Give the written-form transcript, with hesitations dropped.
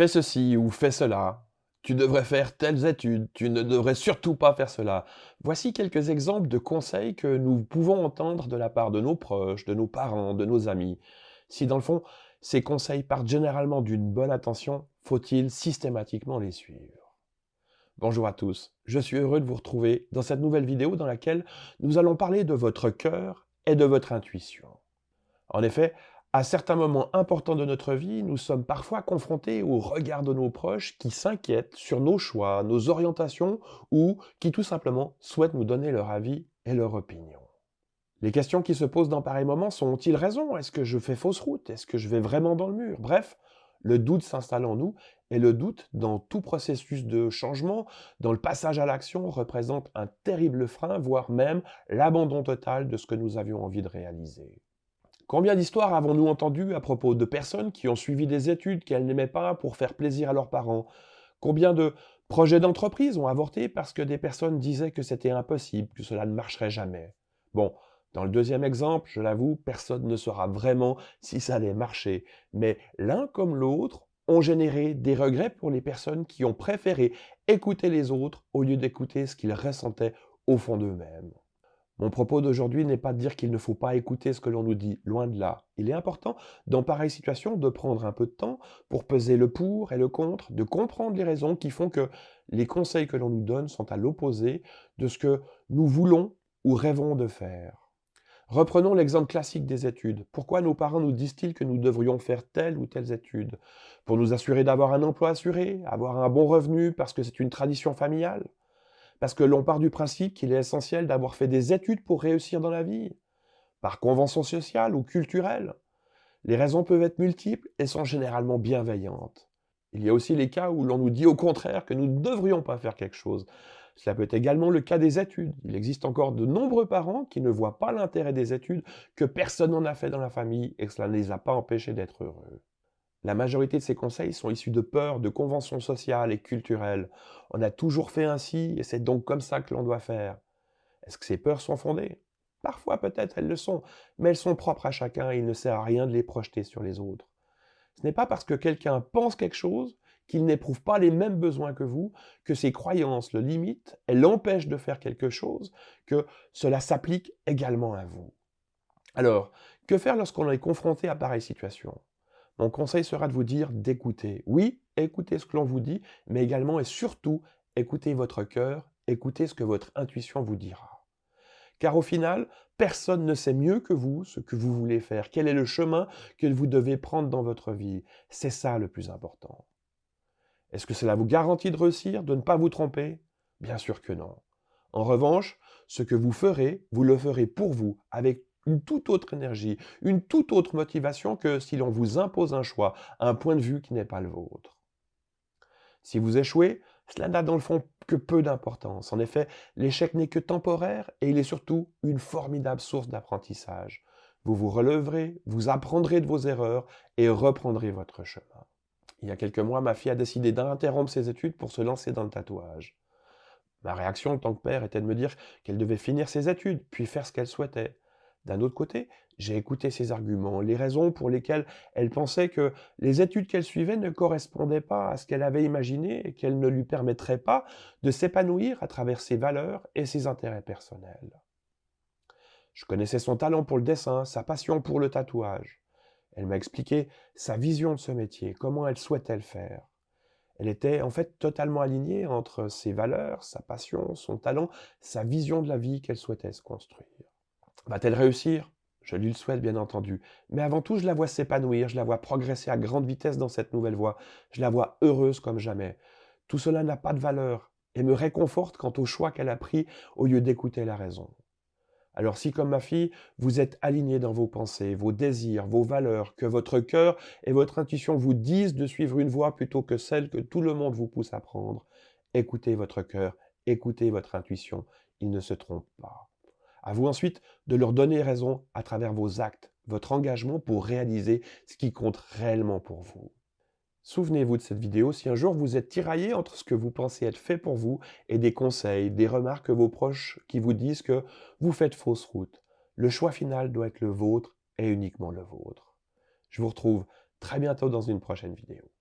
Fais ceci ou fais cela. Tu devrais faire telles études, tu ne devrais surtout pas faire cela. Voici quelques exemples de conseils que nous pouvons entendre de la part de nos proches, de nos parents, de nos amis. Si dans le fond, ces conseils partent généralement d'une bonne intention, faut-il systématiquement les suivre? Bonjour à tous, je suis heureux de vous retrouver dans cette nouvelle vidéo dans laquelle nous allons parler de votre cœur et de votre intuition. En effet, à certains moments importants de notre vie, nous sommes parfois confrontés au regard de nos proches qui s'inquiètent sur nos choix, nos orientations ou qui tout simplement souhaitent nous donner leur avis et leur opinion. Les questions qui se posent dans pareils moments sont ont-ils raison? Est-ce que je fais fausse route? Est-ce que je vais vraiment dans le mur? Bref, le doute s'installe en nous et le doute dans tout processus de changement, dans le passage à l'action, représente un terrible frein, voire même l'abandon total de ce que nous avions envie de réaliser. Combien d'histoires avons-nous entendues à propos de personnes qui ont suivi des études qu'elles n'aimaient pas pour faire plaisir à leurs parents? Combien de projets d'entreprise ont avorté parce que des personnes disaient que c'était impossible, que cela ne marcherait jamais? Bon, dans le deuxième exemple, je l'avoue, personne ne saura vraiment si ça allait marcher, mais l'un comme l'autre ont généré des regrets pour les personnes qui ont préféré écouter les autres au lieu d'écouter ce qu'ils ressentaient au fond d'eux-mêmes. Mon propos d'aujourd'hui n'est pas de dire qu'il ne faut pas écouter ce que l'on nous dit, loin de là. Il est important, dans pareille situation, de prendre un peu de temps pour peser le pour et le contre, de comprendre les raisons qui font que les conseils que l'on nous donne sont à l'opposé de ce que nous voulons ou rêvons de faire. Reprenons l'exemple classique des études. Pourquoi nos parents nous disent-ils que nous devrions faire telle ou telle étude? Pour nous assurer d'avoir un emploi assuré, avoir un bon revenu parce que c'est une tradition familiale? Parce que l'on part du principe qu'il est essentiel d'avoir fait des études pour réussir dans la vie, par convention sociale ou culturelle. Les raisons peuvent être multiples et sont généralement bienveillantes. Il y a aussi les cas où l'on nous dit au contraire que nous ne devrions pas faire quelque chose. Cela peut être également le cas des études. Il existe encore de nombreux parents qui ne voient pas l'intérêt des études, que personne n'en a fait dans la famille et que cela ne les a pas empêchés d'être heureux. La majorité de ces conseils sont issus de peurs, de conventions sociales et culturelles. On a toujours fait ainsi et c'est donc comme ça que l'on doit faire. Est-ce que ces peurs sont fondées? Parfois peut-être elles le sont, mais elles sont propres à chacun et il ne sert à rien de les projeter sur les autres. Ce n'est pas parce que quelqu'un pense quelque chose qu'il n'éprouve pas les mêmes besoins que vous, que ses croyances le limitent et l'empêchent de faire quelque chose, que cela s'applique également à vous. Alors, que faire lorsqu'on est confronté à pareille situation? Mon conseil sera de vous dire d'écouter. Oui, écoutez ce que l'on vous dit, mais également et surtout, écoutez votre cœur, écoutez ce que votre intuition vous dira. Car au final, personne ne sait mieux que vous ce que vous voulez faire, quel est le chemin que vous devez prendre dans votre vie. C'est ça le plus important. Est-ce que cela vous garantit de réussir, de ne pas vous tromper? Bien sûr que non. En revanche, ce que vous le ferez pour vous, avec une toute autre énergie, une toute autre motivation que si l'on vous impose un choix, un point de vue qui n'est pas le vôtre. Si vous échouez, cela n'a dans le fond que peu d'importance. En effet, l'échec n'est que temporaire et il est surtout une formidable source d'apprentissage. Vous vous relèverez, vous apprendrez de vos erreurs et reprendrez votre chemin. Il y a quelques mois, ma fille a décidé d'interrompre ses études pour se lancer dans le tatouage. Ma réaction en tant que père était de me dire qu'elle devait finir ses études, puis faire ce qu'elle souhaitait. D'un autre côté, j'ai écouté ses arguments, les raisons pour lesquelles elle pensait que les études qu'elle suivait ne correspondaient pas à ce qu'elle avait imaginé et qu'elles ne lui permettraient pas de s'épanouir à travers ses valeurs et ses intérêts personnels. Je connaissais son talent pour le dessin, sa passion pour le tatouage. Elle m'a expliqué sa vision de ce métier, comment elle souhaitait le faire. Elle était en fait totalement alignée entre ses valeurs, sa passion, son talent, sa vision de la vie qu'elle souhaitait se construire. Va-t-elle réussir? Je lui le souhaite bien entendu. Mais avant tout, je la vois s'épanouir, je la vois progresser à grande vitesse dans cette nouvelle voie. Je la vois heureuse comme jamais. Tout cela n'a pas de valeur et me réconforte quant au choix qu'elle a pris au lieu d'écouter la raison. Alors si, comme ma fille, vous êtes aligné dans vos pensées, vos désirs, vos valeurs, que votre cœur et votre intuition vous disent de suivre une voie plutôt que celle que tout le monde vous pousse à prendre, écoutez votre cœur, écoutez votre intuition, ils ne se trompent pas. À vous ensuite de leur donner raison à travers vos actes, votre engagement pour réaliser ce qui compte réellement pour vous. Souvenez-vous de cette vidéo si un jour vous êtes tiraillé entre ce que vous pensez être fait pour vous et des conseils, des remarques de vos proches qui vous disent que vous faites fausse route. Le choix final doit être le vôtre et uniquement le vôtre. Je vous retrouve très bientôt dans une prochaine vidéo.